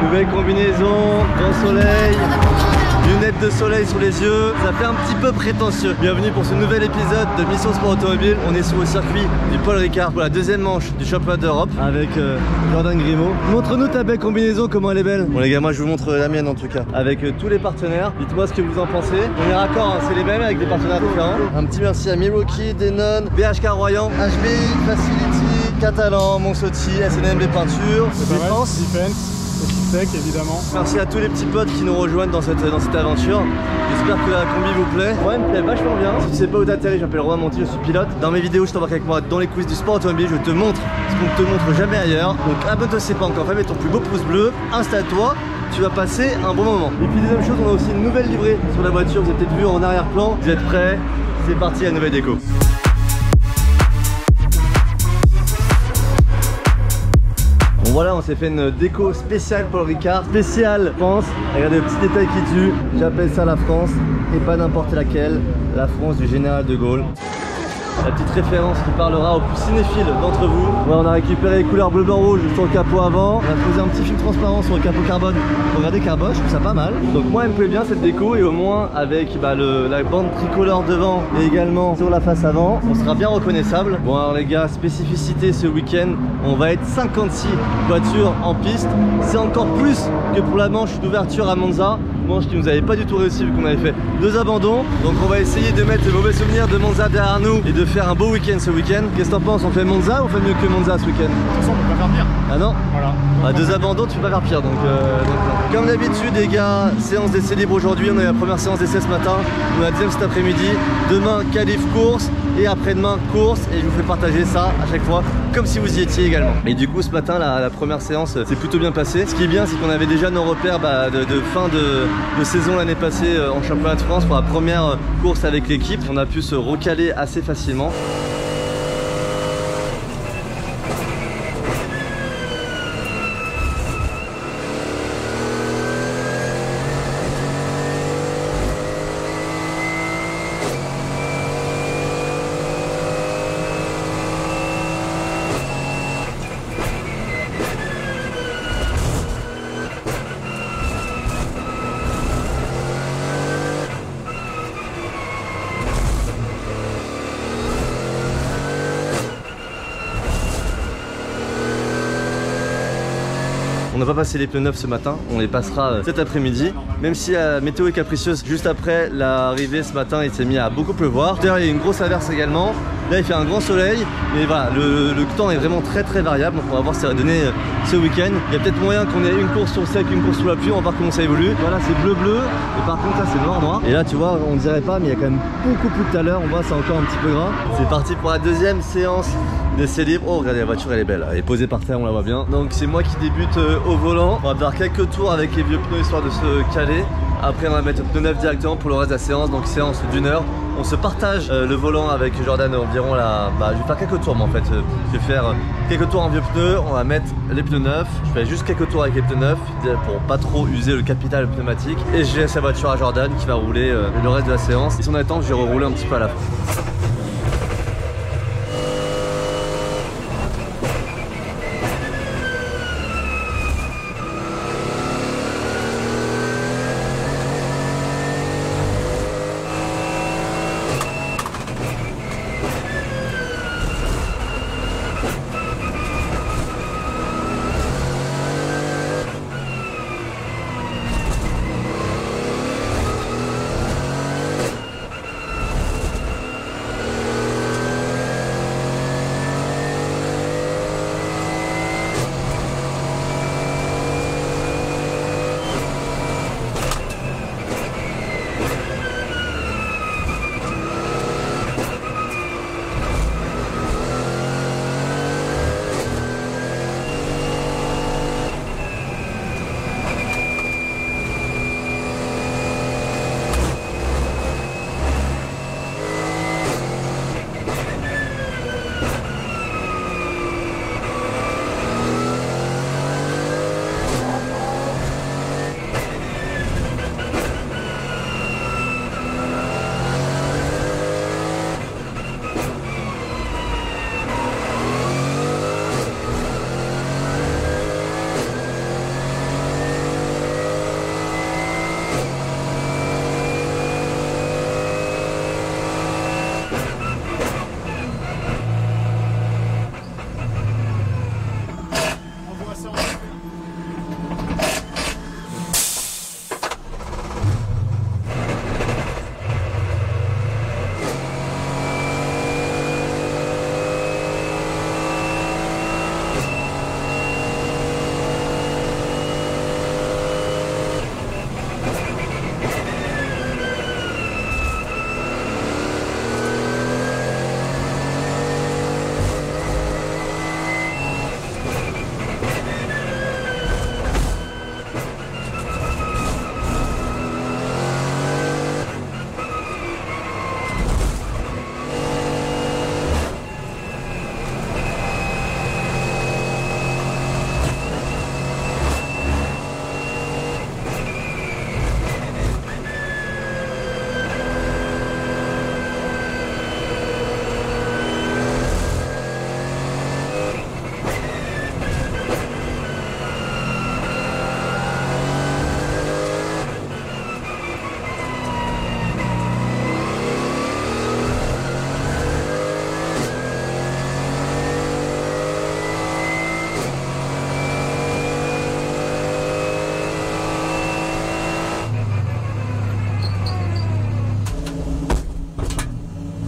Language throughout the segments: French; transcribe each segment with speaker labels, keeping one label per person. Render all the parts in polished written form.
Speaker 1: Nouvelle combinaison, grand soleil, lunettes de soleil sur les yeux, ça fait un petit peu prétentieux. Bienvenue pour ce nouvel épisode de Mission Sport Automobile. On est sur le circuit du Paul Ricard pour la deuxième manche du championnat d'Europe avec Jordan Grimaud. Montre-nous ta belle combinaison, comment elle est belle. Bon les gars, moi je vous montre la mienne en tout cas, avec tous les partenaires. Dites-moi ce que vous en pensez. On est raccord, hein, c'est les mêmes avec des partenaires différents. Un petit merci à Milwaukee, Denon, BHK Royan, HBI, Facility, Catalan, Monsotti, SNMB Peinture, Défense.
Speaker 2: Sec, évidemment.
Speaker 1: Merci à tous les petits potes qui nous rejoignent dans cette aventure. J'espère que la combi vous plaît. Moi, elle me plaît vachement bien. Si tu sais pas où t'atterrir, je m'appelle Romain Monti, je suis pilote. Dans mes vidéos, je t'embarque avec moi dans les quiz du sport automobile. Je te montre ce qu'on ne te montre jamais ailleurs. Donc abonne-toi si c'est pas encore fait, mets ton plus beau pouce bleu, installe-toi. Tu vas passer un bon moment. Et puis deuxième chose, on a aussi une nouvelle livrée sur la voiture. Vous avez peut-être vu en arrière-plan. Vous êtes prêts? C'est parti, la nouvelle déco. Voilà, on s'est fait une déco spéciale Paul Ricard, spéciale France. Regardez le petit détail qui tue, j'appelle ça la France et pas n'importe laquelle, la France du général de Gaulle. La petite référence qui parlera aux plus cinéphiles d'entre vous. Ouais, on a récupéré les couleurs bleu, blanc, rouge sur le capot avant. On a posé un petit film transparent sur le capot carbone. Regardez carbone, je trouve ça pas mal. Donc moi elle me plaît bien cette déco et au moins avec la bande tricolore devant et également sur la face avant, on sera bien reconnaissable. Bon alors les gars, spécificité ce week-end, on va être 56 voitures en piste. C'est encore plus que pour la manche d'ouverture à Monza. Manche qui nous avait pas du tout réussi vu qu'on avait fait 2 abandons. Donc on va essayer de mettre les mauvais souvenirs de Monza derrière nous et de faire un beau week-end ce week-end. Qu'est-ce que t'en penses? On fait Monza ou on fait mieux que Monza ce week-end?
Speaker 2: De toute façon, on peut pas faire pire.
Speaker 1: Ah non?
Speaker 2: Voilà.
Speaker 1: À 2 abandons, tu peux pas faire pire donc non. Comme d'habitude les gars, séance d'essai libre aujourd'hui. On a eu la première séance d'essai ce matin. On a la deuxième cet après-midi. Demain, qualif course. Et après-demain, course. Et je vous fais partager ça à chaque fois, comme si vous y étiez également. Et du coup, ce matin, la première séance s'est plutôt bien passée. Ce qui est bien, c'est qu'on avait déjà nos repères de fin de saison l'année passée en championnat de France pour la première course avec l'équipe. On a pu se recaler assez facilement. On n'a pas passé les pneus neufs ce matin, on les passera cet après-midi. Même si la météo est capricieuse, juste après l'arrivée ce matin, il s'est mis à beaucoup pleuvoir. D'ailleurs, il y a une grosse averse également. Là, il fait un grand soleil, mais voilà, le temps est vraiment très variable. Donc on va voir ce que ça va donner ce week-end. Il y a peut-être moyen qu'on ait une course sur le sec, une course sous la pluie. On va voir comment ça évolue. Voilà, c'est bleu-bleu, et par contre là, c'est noir-noir. Et là, tu vois, on dirait pas, mais il y a quand même beaucoup plus tout à l'heure. On voit, c'est encore un petit peu gras. C'est parti pour la deuxième séance d'essai libre. Oh, regardez, la voiture, elle est belle. Elle est posée par terre, on la voit bien. Donc c'est moi qui débute au volant. On va faire quelques tours avec les vieux pneus histoire de se caler. Après on va mettre le pneu neuf directement pour le reste de la séance, donc séance d'1 heure. On se partage le volant avec Jordan environ je vais faire quelques tours moi en fait. Je vais faire quelques tours en vieux pneus, on va mettre les pneus neufs. Je fais juste quelques tours avec les pneus neufs pour pas trop user le capital pneumatique. Et je laisse la voiture à Jordan qui va rouler le reste de la séance. Et si on a le temps, je vais rerouler un petit peu à la fin.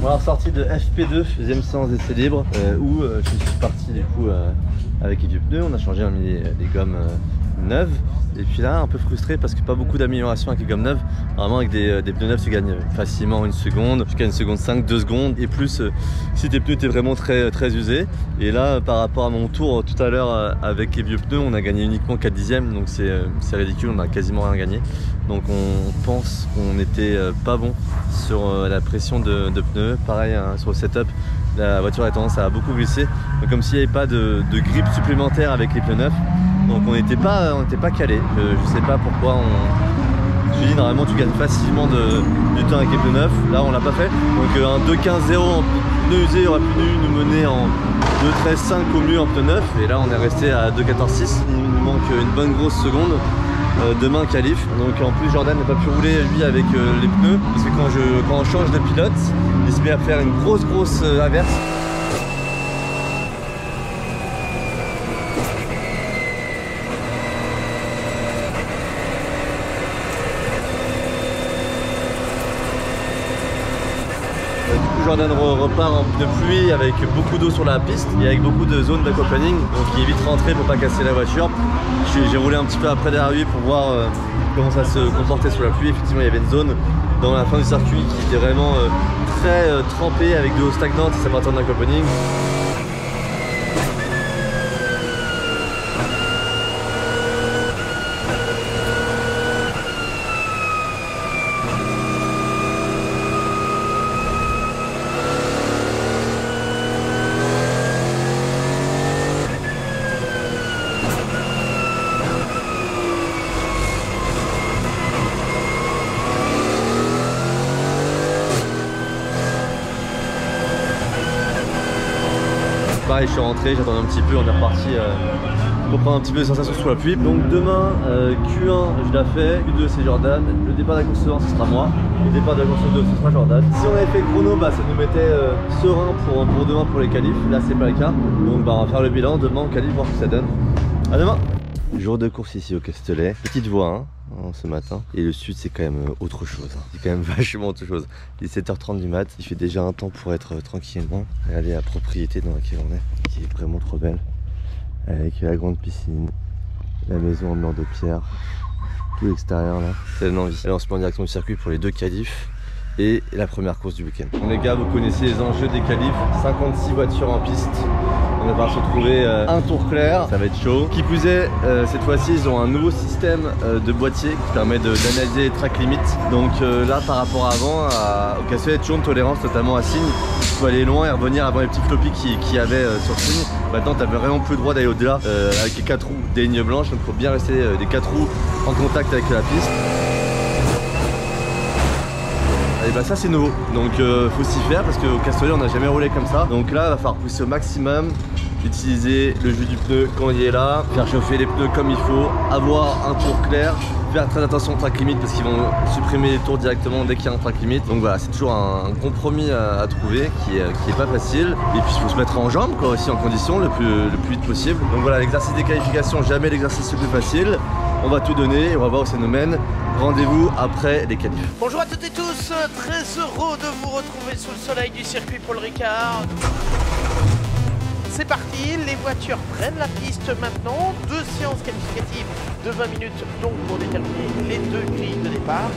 Speaker 1: Bon, alors sortie de FP2, deuxième séance d'essai libre, où je suis parti du coup avec les vieux pneus. On a changé les gommes neuves. Et puis là, un peu frustré parce que pas beaucoup d'amélioration avec les gommes neuves. Vraiment avec des pneus neufs, tu gagnes facilement 1 seconde, jusqu'à 1 seconde 5, 2 secondes. Et plus si tes pneus étaient vraiment très usés. Et là, par rapport à mon tour tout à l'heure avec les vieux pneus, on a gagné uniquement 4 dixièmes. Donc c'est ridicule, on a quasiment rien gagné. Donc on pense qu'on n'était pas bon sur la pression de pneus. Pareil hein, sur le setup, la voiture a tendance à beaucoup glisser. Donc comme s'il n'y avait pas de grip supplémentaire avec les pneus neufs. Donc on n'était pas calé. Je sais pas pourquoi. Je me dis normalement tu gagnes facilement du temps avec les pneus neufs. Là on l'a pas fait. Donc un 2.15.0 en pneus usés aurait pu nous mener en 2.13.5 au mieux en pneus neufs. Et là on est resté à 2.14.6. Il nous manque une bonne grosse seconde. Demain qualif, donc en plus Jordan n'a pas pu rouler lui avec les pneus parce que quand on change de pilote, il se met à faire une grosse averse. Jordan repart en pneu pluie avec beaucoup d'eau sur la piste et avec beaucoup de zones d'aquaplaning, donc il est vite rentré pour pas casser la voiture. J'ai roulé un petit peu après derrière lui pour voir comment ça se comportait sous la pluie. Effectivement il y avait une zone dans la fin du circuit qui était vraiment très trempée avec de l'eau stagnante et ça partait en aquaplaning. Pareil, je suis rentré, j'attendais un petit peu, on est reparti pour prendre un petit peu de sensations sous la pluie. Donc demain, Q1 je l'ai fait, Q2 c'est Jordan, le départ de la course 1 ce sera moi, le départ de la course 2 ce sera Jordan. Si on avait fait chrono, bah, ça nous mettait serein pour demain pour les qualifs, là c'est pas le cas. Donc bah, on va faire le bilan, demain on qualifie, voir ce que ça donne. A demain. Jour de course ici au Castellet, petite voie hein, ce matin, et le sud c'est quand même autre chose, hein. C'est quand même vachement autre chose. Il est 7h30 du mat, il fait déjà un temps pour être tranquillement. Regardez la propriété dans laquelle on est, qui est vraiment trop belle, avec la grande piscine, la maison en mur de pierre, tout l'extérieur là, ça donne envie. Allez, on se met en direction du circuit pour les 2 qualifs et la première course du week-end. Bon, les gars, vous connaissez les enjeux des qualifs, 56 voitures en piste. On va se retrouver un tour clair, ça va être chaud. Qui plus est, cette fois-ci ils ont un nouveau système de boîtier qui permet d'analyser les track limits. Donc là par rapport à avant, au Castellet, toujours une tolérance notamment à Signes. Tu peux aller loin et revenir avant les petits floppies qu'il y avait sur Signes. Maintenant tu n'as vraiment plus le droit d'aller au-delà avec les 4 roues des lignes blanches. Donc il faut bien rester des 4 roues en contact avec la piste. Et bah ça c'est nouveau, donc faut s'y faire parce qu'au Castellet on n'a jamais roulé comme ça. Donc là il va falloir pousser au maximum, utiliser le jus du pneu quand il est là, faire chauffer les pneus comme il faut, avoir un tour clair, faire très attention au track limit parce qu'ils vont supprimer les tours directement dès qu'il y a un track limit. Donc voilà, c'est toujours un compromis à trouver qui est pas facile. Et puis il faut se mettre en jambes quoi, aussi en condition le plus vite possible. Donc voilà, l'exercice des qualifications, jamais l'exercice le plus facile. On va tout donner et on va voir où ça nous mène. Rendez-vous après les qualifs.
Speaker 3: Bonjour à toutes et tous, très heureux de vous retrouver sous le soleil du circuit Paul Ricard. C'est parti, les voitures prennent la piste maintenant. 2 séances qualificatives de 20 minutes donc pour déterminer les 2 grilles de départ.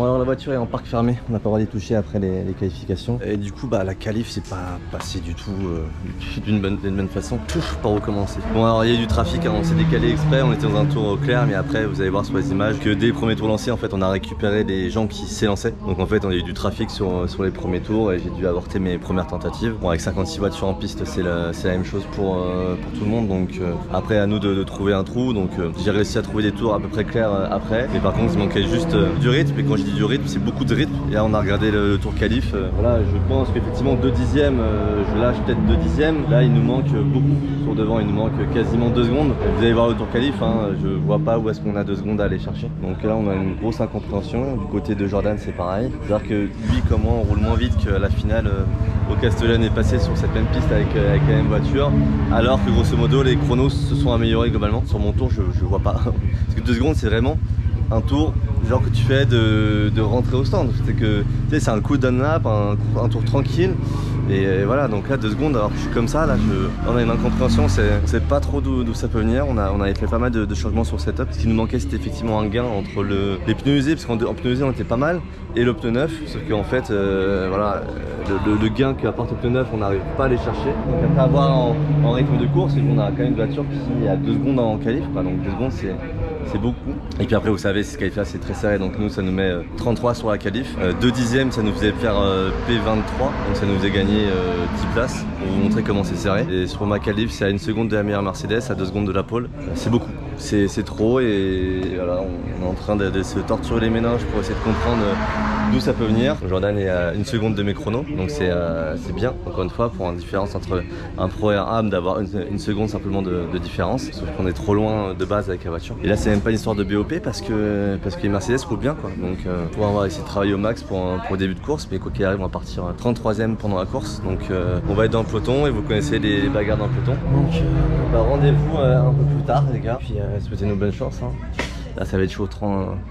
Speaker 1: Bon alors la voiture est en parc fermé, on n'a pas le droit d'y toucher après les qualifications. Et du coup bah la qualif c'est pas passé du tout d'une bonne façon. Pouf, par où commencer. Bon alors il y a eu du trafic, hein, on s'est décalé exprès, on était dans un tour au clair, mais après vous allez voir sur les images que dès les premiers tours lancés en fait on a récupéré des gens qui s'élançaient. Donc en fait on a eu du trafic sur les premiers tours et j'ai dû avorter mes premières tentatives. Bon avec 56 voitures en piste c'est la même chose pour tout le monde, donc après à nous de trouver un trou, donc j'ai réussi à trouver des tours à peu près clairs après, mais par contre il manquait juste du rythme, et quand je dis du rythme c'est beaucoup de rythme. Et là on a regardé le tour qualif, voilà je pense qu'effectivement 2 dixièmes, je lâche peut-être 2 dixièmes, là il nous manque beaucoup sur devant, il nous manque quasiment 2 secondes. Vous allez voir le tour qualif, hein, je vois pas où est-ce qu'on a 2 secondes à aller chercher, donc là on a une grosse incompréhension. Du côté de Jordan c'est pareil, c'est-à-dire que lui comme moi on roule moins vite qu'à la finale au Castellane est passé sur cette même piste avec la même voiture, alors que grosso modo les chronos se sont améliorés globalement. Sur mon tour je vois pas, parce que 2 secondes c'est vraiment un tour genre que tu fais de rentrer au stand, c'est que tu sais c'est un coup d'un lap, un tour tranquille, et voilà. Donc là 2 secondes alors que je suis comme ça, là on a une incompréhension, on sait pas trop d'où ça peut venir. On avait fait pas mal de changements sur le setup. Ce qui nous manquait c'était effectivement un gain entre les pneus usés, parce qu'en pneus usés on était pas mal, et le pneu neuf, sauf qu'en fait voilà le gain qu'apporte le pneu neuf on n'arrive pas à aller chercher. Donc après avoir en rythme de course, on a quand même une voiture qui est à 2 secondes en qualif quoi. Donc 2 secondes c'est beaucoup. Et puis après vous savez ce qualif là c'est très serré, donc nous ça nous met 33 sur la qualif, 2 dixièmes ça nous faisait faire P23, donc ça nous faisait gagner 10 places pour vous montrer comment c'est serré. Et sur ma qualif c'est à 1 seconde de la meilleure Mercedes, à 2 secondes de la pole, c'est beaucoup, c'est trop, et voilà on est en train de se torturer les méninges pour essayer de comprendre d'où ça peut venir. Jordan est à 1 seconde de mes chronos, donc c'est bien, encore une fois, pour une différence entre un pro et un AM, d'avoir une seconde simplement de différence, sauf qu'on est trop loin de base avec la voiture. Et là c'est même pas une histoire de BOP, parce que les Mercedes roulent bien quoi, donc on va essayer de travailler au max pour le début de course, mais quoi qu'il arrive on va partir 33ème pendant la course, donc on va être dans le peloton, et vous connaissez les bagarres dans le peloton, donc bah, rendez-vous un peu plus tard les gars, puis souhaitez-nous bonne chance, hein. Là ça va être chaud,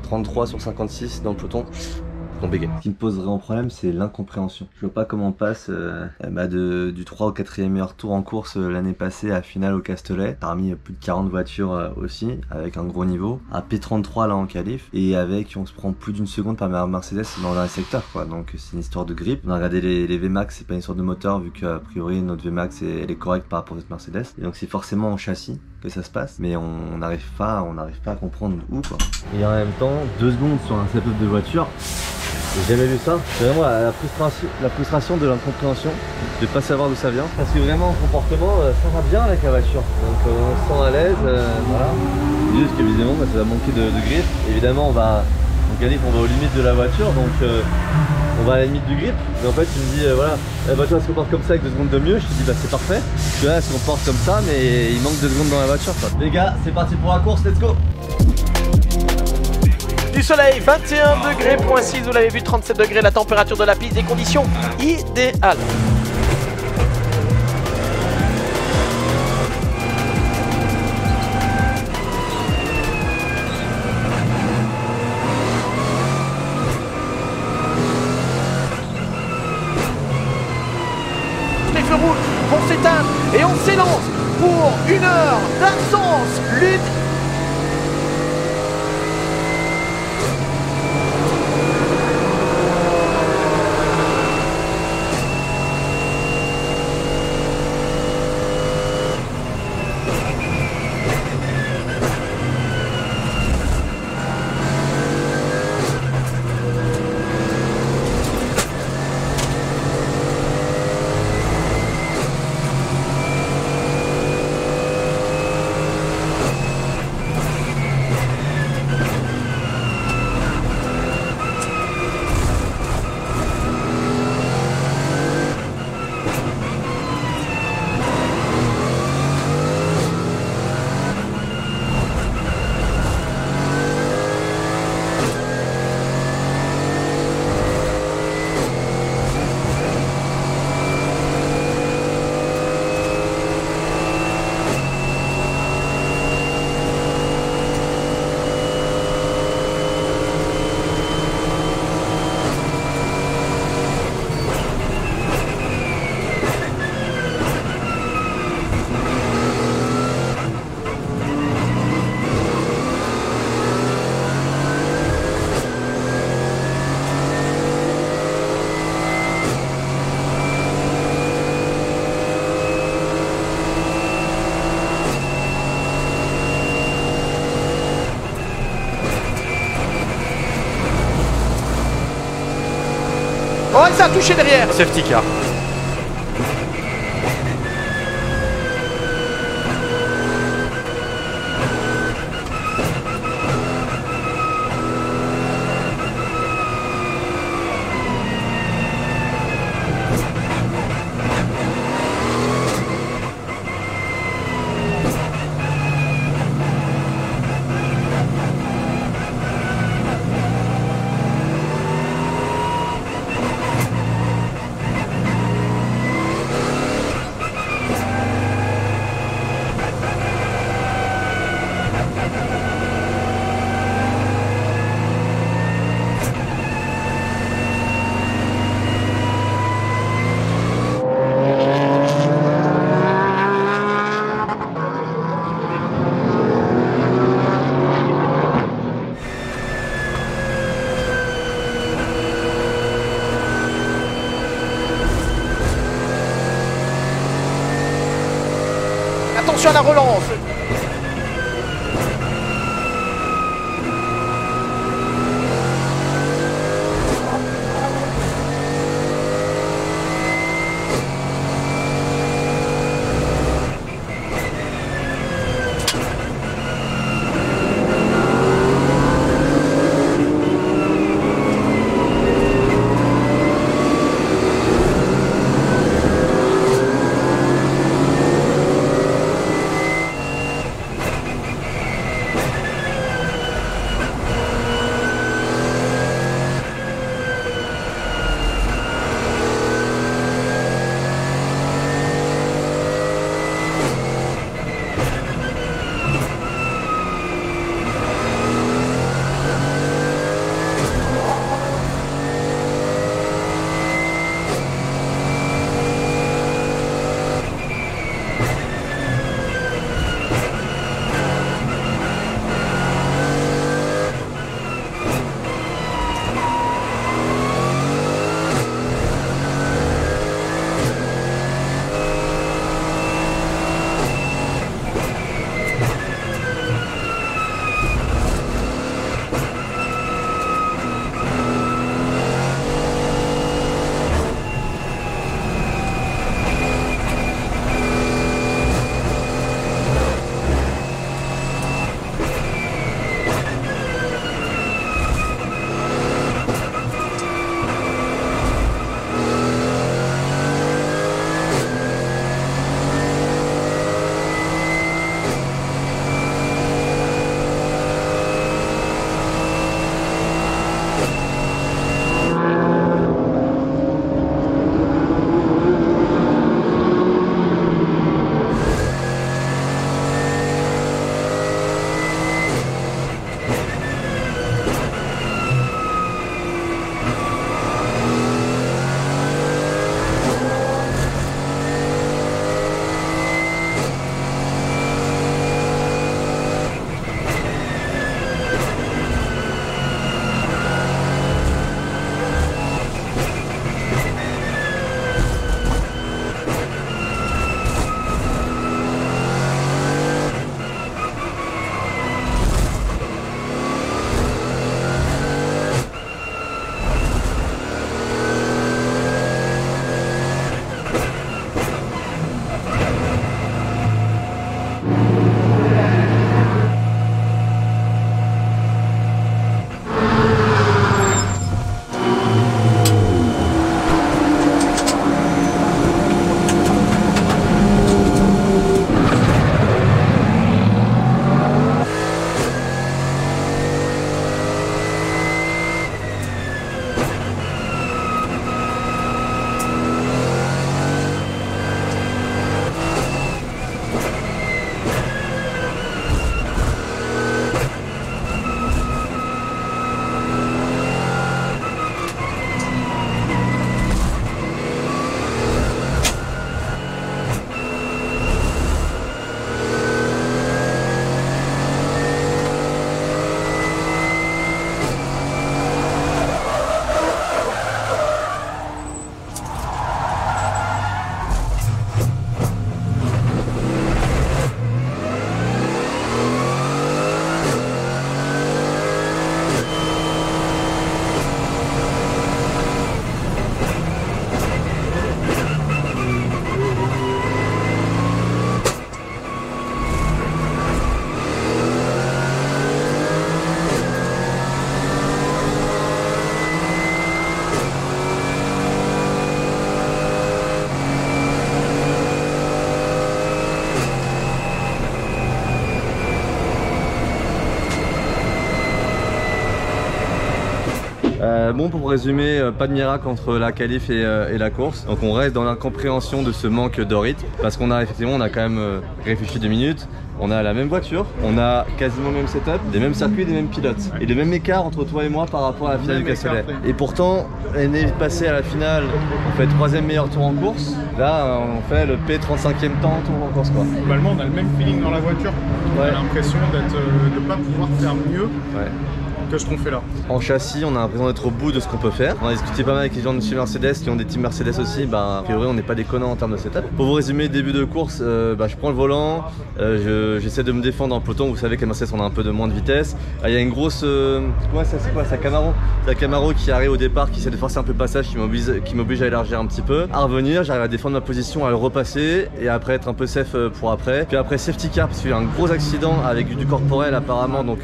Speaker 1: 33 sur 56 dans le peloton. Ce qui me pose vraiment problème c'est l'incompréhension. Je vois pas comment on passe du 3 au 4e meilleur tour en course l'année passée à finale au Castellet, parmi plus de 40 voitures aussi, avec un gros niveau, à P33 là en qualif, et avec on se prend plus d'1 seconde par Mercedes dans un secteur quoi. Donc c'est une histoire de grip. On a regardé les VMAX, c'est pas une histoire de moteur, vu qu'a priori notre VMAX elle est correcte par rapport à notre Mercedes, et donc c'est forcément en châssis que ça se passe, mais on n'arrive pas à comprendre où quoi. Et en même temps 2 secondes sur un setup de voiture, j'ai jamais vu ça. C'est vraiment la frustration de l'incompréhension, de pas savoir d'où ça vient. Parce que vraiment en comportement, ça va bien avec la voiture. Donc on se sent à l'aise, voilà. C'est juste qu'évidemment ça va manquer de grip. Évidemment on va aux limites de la voiture, donc on va à la limite du grip. Mais en fait tu me dis voilà, la voiture elle se comporte comme ça avec 2 secondes de mieux. Je te dis bah c'est parfait. Parce que là elle se comporte comme ça, mais il manque 2 secondes dans la voiture quoi. Les gars, c'est parti pour la course, let's go.
Speaker 3: Du soleil, 21 degrés, point 6, vous l'avez vu, 37 degrés, la température de la piste, des conditions idéales. Les feux rouges vont s'éteindre et on s'élance pour 1 heure d'absence lutte. ça a touché derrière.
Speaker 4: Safety car.
Speaker 3: Attention à la relance.
Speaker 1: Bon, pour résumer, pas de miracle entre la qualif et la course. Donc on reste dans l'incompréhension de ce manque de rythme parce qu'on a effectivement, on a quand même réfléchi 2 minutes. On a la même voiture, on a quasiment le même setup, les mêmes circuits, les mêmes pilotes et le même écart entre toi et moi par rapport à la finale du Castellet. Et pourtant, l'année passée à la finale, on fait 3e meilleur tour en course. Là, on fait le P35e temps tour en course quoi.
Speaker 2: Globalement, on a le même feeling dans la voiture. On a l'impression de ne pas pouvoir faire mieux. Que ce qu'on fait là. En
Speaker 1: châssis, on a l'impression d'être au bout de ce qu'on peut faire. On a discuté pas mal avec les gens de chez Mercedes qui ont des teams Mercedes aussi. Bah, a priori, on n'est pas déconnant en termes de setup. Pour vous résumer, début de course, je prends le volant, j'essaie de me défendre dans le peloton. Vous savez qu'à Mercedes, on a un peu de moins de vitesse. Il y a une grosse. C'est quoi? C'est Camaro. C'est Camaro qui arrive au départ, qui essaie de forcer un peu le passage, qui m'oblige à élargir un petit peu. À revenir, j'arrive à défendre ma position, à le repasser et après être un peu safe pour après. Puis après, safety car, parce qu'il y a eu un gros accident avec du corporel apparemment. Donc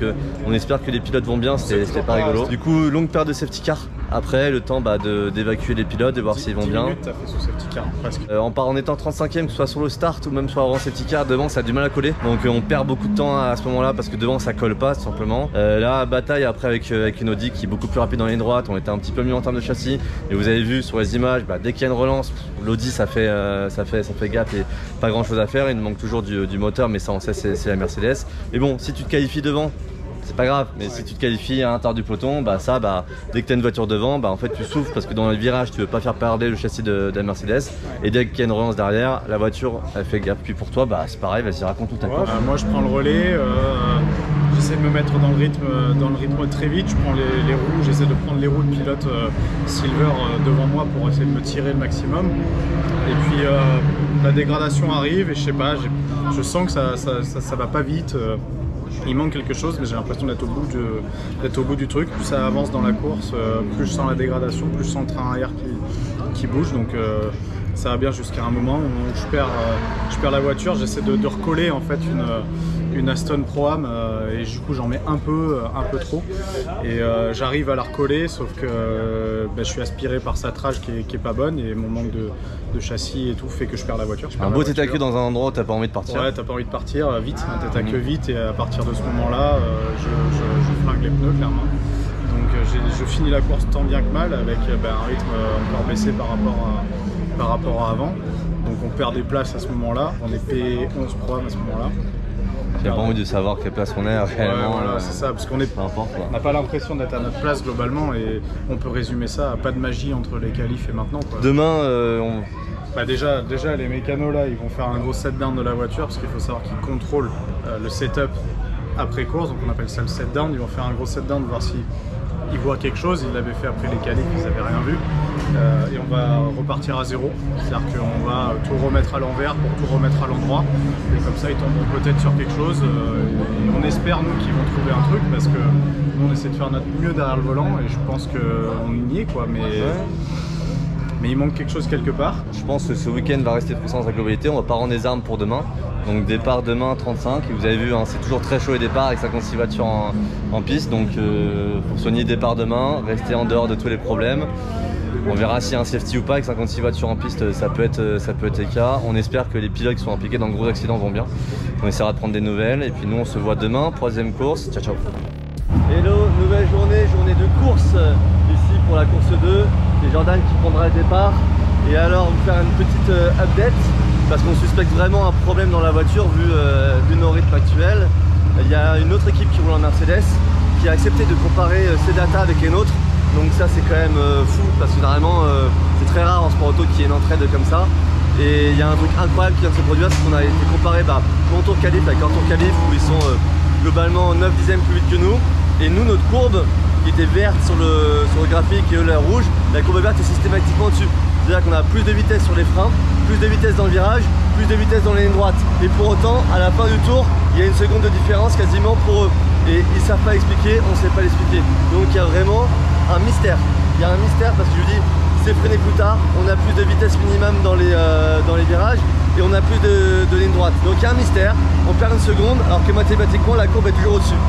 Speaker 1: on espère que les pilotes vont bien. C'était pas rigolo. Du coup, longue paire de safety car. Après, le temps d'évacuer les pilotes, de voir s'ils vont bien.
Speaker 2: 10 minutes, t'as fait sous safety car, presque.
Speaker 1: En étant 35e, que ce soit sur le start ou même soit avant safety car, devant ça a du mal à coller. Donc on perd beaucoup de temps à ce moment-là parce que devant ça colle pas tout simplement. Là, bataille après avec une Audi qui est beaucoup plus rapide dans les lignes droites. On était un petit peu mieux en termes de châssis. Et vous avez vu sur les images, dès qu'il y a une relance, l'Audi ça fait gap et pas grand chose à faire. Il nous manque toujours du moteur, mais ça on sait c'est la Mercedes. Mais bon, si tu te qualifies devant, c'est pas grave, mais si tu te qualifies à l'intérieur du peloton, dès que tu as une voiture devant, en fait tu souffres parce que dans le virage tu veux pas faire perdre le châssis de la Mercedes et dès qu'il y a une relance derrière, la voiture elle fait gap. Puis pour toi, c'est pareil, vas-y raconte tout ta course.
Speaker 2: Moi je prends le relais, j'essaie de me mettre dans le rythme très vite, je prends les roues, j'essaie de prendre les roues de pilote Silver devant moi pour essayer de me tirer le maximum. Et puis la dégradation arrive et je sais pas, je sens que ça va pas vite. Il manque quelque chose, mais j'ai l'impression d'être au bout du truc. Plus ça avance dans la course, plus je sens la dégradation, plus je sens le train arrière qui bouge. Donc ça va bien jusqu'à un moment où je perds la voiture. J'essaie de recoller en fait une Aston Pro-Am et du coup j'en mets un peu trop. Et j'arrive à la recoller, sauf que je suis aspiré par sa trage qui est pas bonne et mon manque de châssis et tout fait que je perds la voiture.
Speaker 1: Un beau tête à queue dans un endroit où t'as pas envie de partir.
Speaker 2: Ouais, t'as pas envie de partir vite, un tête à queue vite, et à partir de ce moment-là, je flingue les pneus clairement. Donc je finis la course tant bien que mal avec un rythme encore baissé par rapport à avant. Donc on perd des places à ce moment-là, on est P11 Pro à ce moment-là.
Speaker 1: J'ai pas envie de savoir quelle place on est réellement.
Speaker 2: Ouais, voilà, c'est ça, parce qu'on n'a pas l'impression d'être à notre place globalement et on peut résumer ça à pas de magie entre les qualifs et maintenant, quoi.
Speaker 1: Demain,
Speaker 2: déjà les mécanos là, ils vont faire un gros set-down de la voiture parce qu'il faut savoir qu'ils contrôlent le setup après course, donc on appelle ça le set-down. Ils vont faire un gros set-down, voir si ils voient quelque chose. Ils l'avaient fait après les qualifs, ils n'avaient rien vu. Et on va repartir à zéro, c'est-à-dire qu'on va tout remettre à l'envers pour tout remettre à l'endroit. Et comme ça, ils tomberont peut-être sur quelque chose. Et on espère, nous, qu'ils vont trouver un truc parce que nous, on essaie de faire notre mieux derrière le volant et je pense qu'on y est, quoi. Mais il manque quelque chose quelque part.
Speaker 1: Je pense que ce week-end va rester frustrant dans sa globalité. On va pas rendre les armes pour demain. Donc départ demain 35. Et vous avez vu, c'est toujours très chaud les départs avec 56 voitures en piste. Donc pour soigner départ demain, rester en dehors de tous les problèmes. On verra s'il y a un safety ou pas. Avec 56 voitures en piste, ça peut être le cas. On espère que les pilotes qui sont impliqués dans de gros accidents vont bien. On essaiera de prendre des nouvelles. Et puis nous, on se voit demain, 3e course. Ciao, ciao. Hello, nouvelle journée de course ici pour la course 2. C'est Jordan qui prendra le départ. Et alors, on va faire une petite update parce qu'on suspecte vraiment un problème dans la voiture vu nos rythmes actuels. Il y a une autre équipe qui roule en Mercedes qui a accepté de comparer ses datas avec les nôtres. Donc ça c'est quand même fou parce que normalement c'est très rare en sport auto qu'il y ait une entraide comme ça. Et il y a un truc incroyable qui vient de se produire, c'est qu'on a été comparé mon tour qualif avec leur tour qualif où ils sont globalement 9 dixièmes plus vite que nous. Et nous, notre courbe qui était verte sur le graphique et eux la rouge, la courbe verte est systématiquement dessus. C'est-à-dire qu'on a plus de vitesse sur les freins, plus de vitesse dans le virage, plus de vitesse dans les lignes droites. Et pour autant, à la fin du tour, il y a une seconde de différence quasiment pour eux. Et ils savent pas expliquer, on sait pas l'expliquer. Donc il y a vraiment un mystère. Il y a un mystère parce que je dis, c'est freiné plus tard, on a plus de vitesse minimum dans les virages et on a plus de lignes droites. Donc il y a un mystère, on perd une seconde alors que mathématiquement la courbe est toujours au-dessus.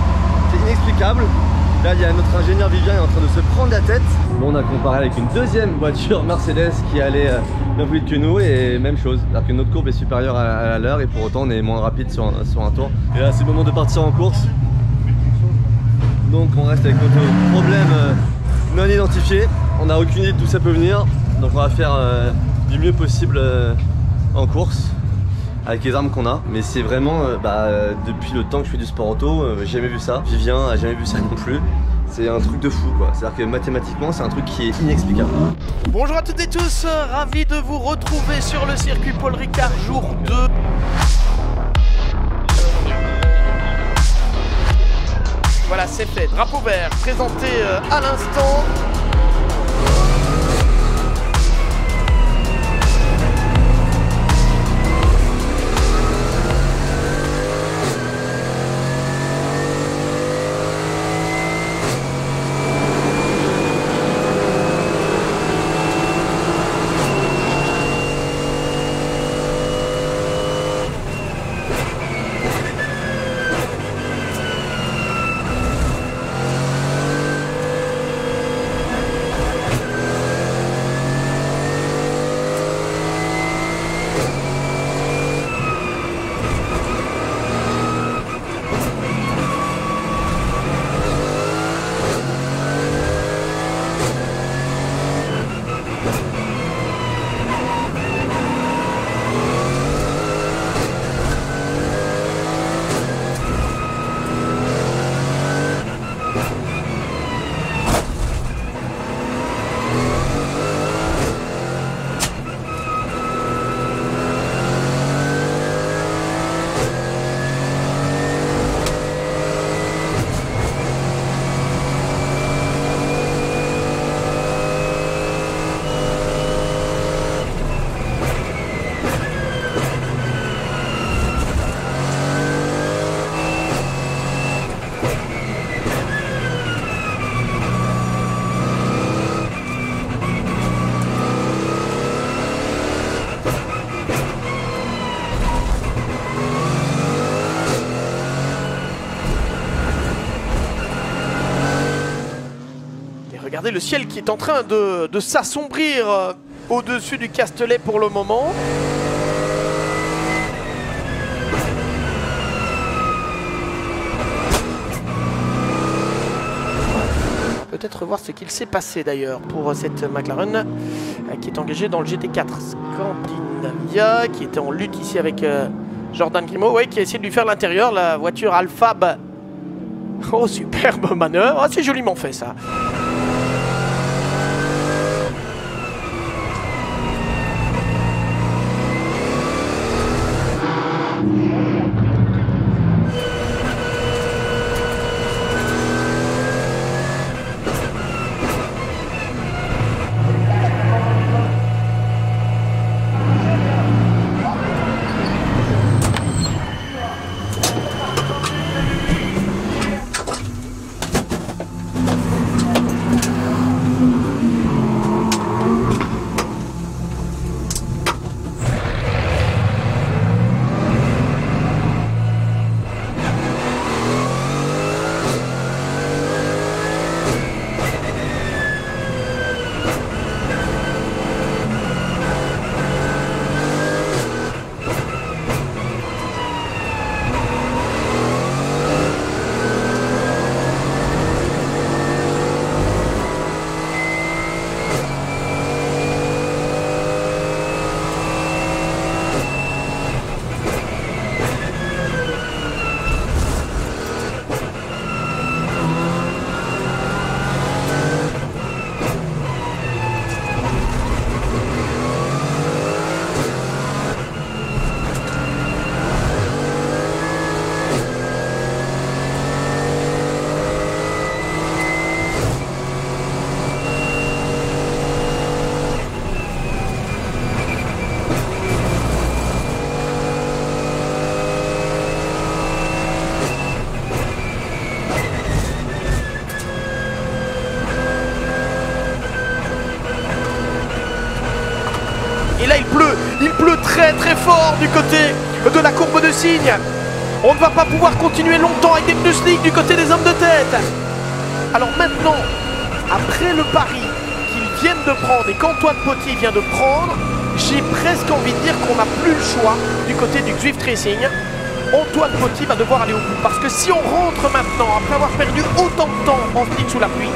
Speaker 1: C'est inexplicable. Là, il y a notre ingénieur Vivien qui est en train de se prendre la tête. Bon, on a comparé avec une deuxième voiture Mercedes qui allait bien plus vite que nous et même chose. C'est-à-dire que notre courbe est supérieure à la leur et pour autant on est moins rapide sur un tour. Et là, c'est le moment de partir en course. Donc on reste avec notre problème non identifié. On n'a aucune idée d'où ça peut venir. Donc on va faire du mieux possible en course avec les armes qu'on a. Mais c'est vraiment, depuis le temps que je fais du sport auto, j'ai jamais vu ça. Vivien a jamais vu ça non plus. C'est un truc de fou quoi, c'est-à-dire que mathématiquement c'est un truc qui est inexplicable.
Speaker 3: Bonjour à toutes et tous, ravi de vous retrouver sur le circuit Paul Ricard, jour 2. Voilà, c'est fait, drapeau vert présenté à l'instant. Regardez le ciel qui est en train de s'assombrir au-dessus du Castellet pour le moment. Peut-être voir ce qu'il s'est passé d'ailleurs pour cette McLaren qui est engagée dans le GT4 Scandinavia, qui était en lutte ici avec Jordan Grimaud, ouais, qui a essayé de lui faire l'intérieur, la voiture Alphab. Oh, superbe manœuvre, c'est joliment fait ça. Et là il pleut très très fort du côté de la courbe de cygne. On ne va pas pouvoir continuer longtemps avec des pneus slick du côté des hommes de tête. Alors maintenant, après le pari qu'ils viennent de prendre et qu'Antoine Potier vient de prendre, j'ai presque envie de dire qu'on n'a plus le choix du côté du Zwift Racing. Antoine Potier va devoir aller au bout. Parce que si on rentre maintenant, après avoir perdu autant de temps en slick sous la pluie,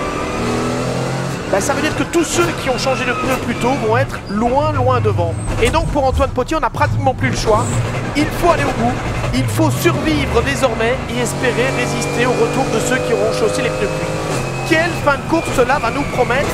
Speaker 3: bah, ça veut dire que tous ceux qui ont changé de pneu plus tôt vont être loin devant. Et donc pour Antoine Potier, on n'a pratiquement plus le choix. Il faut aller au bout, il faut survivre désormais et espérer résister au retour de ceux qui auront chaussé les pneus pluie. Quelle fin de course cela va nous promettre?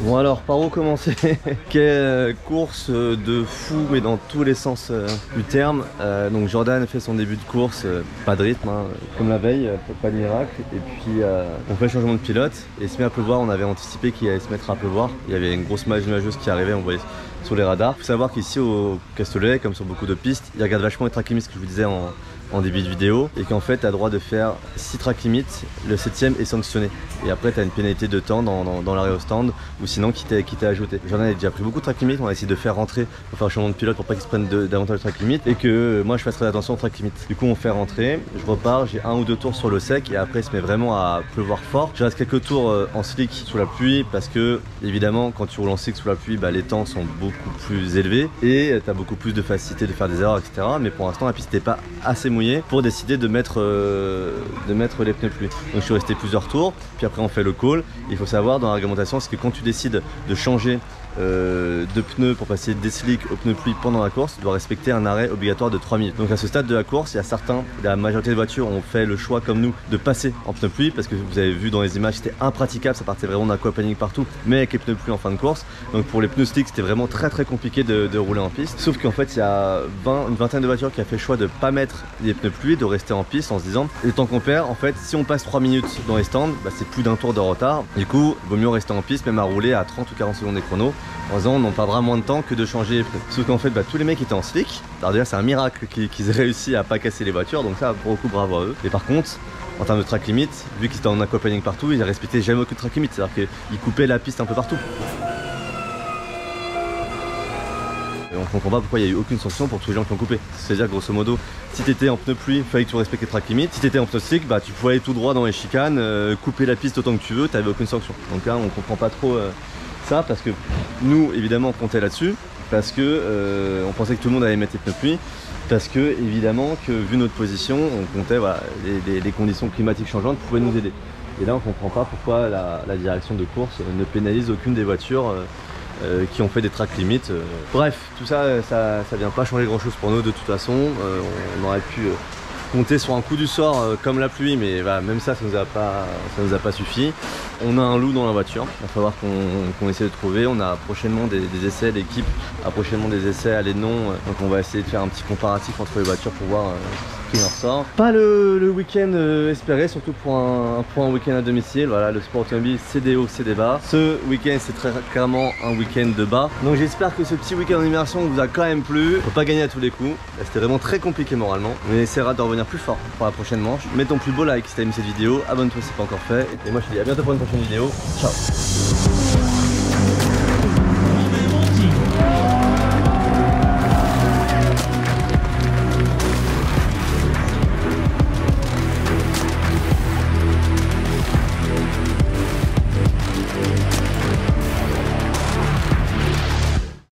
Speaker 1: Bon alors, par où commencer? Quelle course de fou, mais dans tous les sens du terme. Donc Jordan fait son début de course, pas de rythme, hein, comme la veille, pas de miracle. Et puis on fait le changement de pilote et il se met à pleuvoir. On avait anticipé qu'il allait se mettre à pleuvoir. Il y avait une grosse masse nuageuse qui arrivait, on voyait sur les radars. Il faut savoir qu'ici au Castellet, comme sur beaucoup de pistes, ils regardent vachement les track limits, ce que je vous disais en début de vidéo, et qu'en fait tu as le droit de faire 6 track limits, le 7ème est sanctionné et après tu as une pénalité de temps dans l'arrêt au stand ou sinon qui t'est ajouté. Jordan a déjà pris beaucoup de track limits, on a essayé de faire rentrer pour faire un changement de pilote pour pas qu'ils se prennent davantage de track limits et que moi je fasse très attention aux track limits. Du coup on fait rentrer, je repars, j'ai 1 ou 2 tours sur le sec et après il se met vraiment à pleuvoir fort. Je reste quelques tours en slick sous la pluie parce que évidemment quand tu roules en slick sous la pluie, bah, les temps sont beaucoup plus élevés et tu as beaucoup plus de facilité de faire des erreurs, etc. Mais pour l'instant la piste n'était pas assez mouillée pour décider de mettre les pneus pluie. Donc je suis resté plusieurs tours, puis après on fait le call. Il faut savoir dans l'argumentation, c'est que quand tu décides de changer de pneus pour passer des slicks aux pneus pluie pendant la course, tu dois respecter un arrêt obligatoire de 3 minutes. Donc à ce stade de la course, il y a certains, la majorité des voitures ont fait le choix comme nous de passer en pneus pluie parce que vous avez vu dans les images c'était impraticable, ça partait vraiment d'un aquaplaning partout, mais avec les pneus pluie en fin de course. Donc pour les pneus slicks c'était vraiment très compliqué de rouler en piste. Sauf qu'en fait il y a une vingtaine de voitures qui a fait le choix de pas mettre les pneus pluie, de rester en piste en se disant le temps qu'on perd, en fait si on passe 3 minutes dans les stands, bah, c'est plus d'un tour de retard. Du coup il vaut mieux rester en piste, même à rouler à 30 ou 40 secondes des chronos, en disant on perdra moins de temps que de changer les pneus. Sauf qu'en fait bah, tous les mecs étaient en slick. Alors déjà c'est un miracle qu'ils aient réussi à pas casser les voitures, donc ça pour le coup bravo à eux. Et par contre en termes de track limit, vu qu'ils étaient en aquaplaning partout, ils respectaient jamais aucune track limit, c'est à dire qu'ils coupaient la piste un peu partout. on comprend pas pourquoi il n'y a eu aucune sanction pour tous les gens qui ont coupé. C'est-à-dire grosso modo, si tu étais en pneu pluie, il fallait que tu respectes les track limits. Si tu étais en pneu slick, bah tu pouvais aller tout droit dans les chicanes, couper la piste autant que tu veux, tu n'avais aucune sanction. Donc là on comprend pas trop ça, parce que nous évidemment on comptait là-dessus, parce que on pensait que tout le monde allait mettre les pneus pluie, parce que évidemment que vu notre position, on comptait voilà, les conditions climatiques changeantes pouvaient nous aider. Et là on comprend pas pourquoi la direction de course ne pénalise aucune des voitures qui ont fait des track limits. Bref, tout ça, ça vient pas changer grand chose pour nous de toute façon. On aurait pu compter sur un coup du sort comme la pluie, mais bah, même ça, ça nous a pas suffi. On a un loup dans la voiture, il va falloir qu'on essaie de trouver. On a prochainement des essais, l'équipe a prochainement des essais à l'Aidenon, donc on va essayer de faire un petit comparatif entre les voitures pour voir ce qui en ressort. Pas le week-end espéré, surtout pour un week-end à domicile. Voilà, le sport automobile, c'est des hauts, c'est des bas. Ce week-end, c'est très clairement un week-end de bas. Donc j'espère que ce petit week-end en immersion vous a quand même plu. Faut pas gagner à tous les coups. C'était vraiment très compliqué moralement. On essaiera de revenir plus fort pour la prochaine manche. Mets ton plus beau like si t'as aimé cette vidéo. Abonne-toi si c'est pas encore fait. Et moi je te dis à bientôt pour une prochaine vidéo. Ciao.